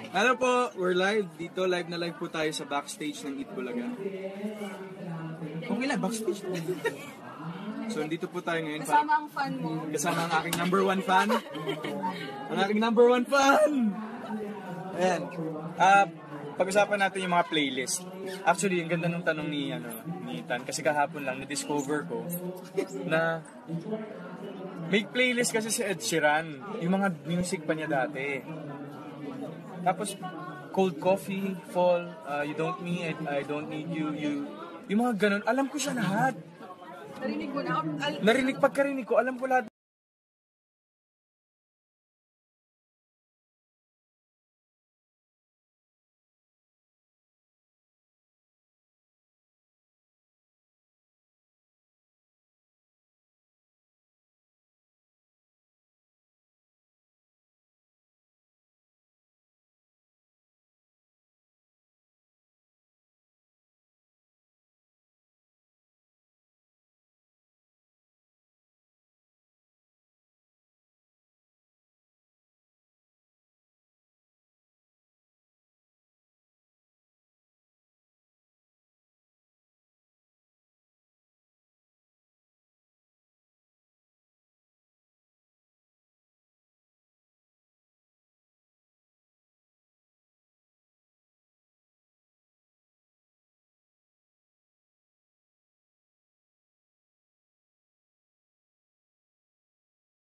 Ano po, we're live dito. Live na live po tayo sa backstage ng Eat Bulaga. Okay lang, backstage po. So, nandito po tayo ngayon. Kasama ang fan mo. Kasama ang aking number one fan. Ang aking number one fan! Ayan. Pag-usapan natin yung mga playlist. Actually, ang ganda ng tanong ni Tan. Kasi kahapon lang, na-discover ko na may playlist kasi si Ed Sheeran. Yung mga music pa niya dati. Tapos, Cold Coffee, Fall, You Don't Me, I Don't Need You, yung mga ganun. Alam ko siya lahat. Narinig mo na? Pagkarinig ko, alam ko lahat.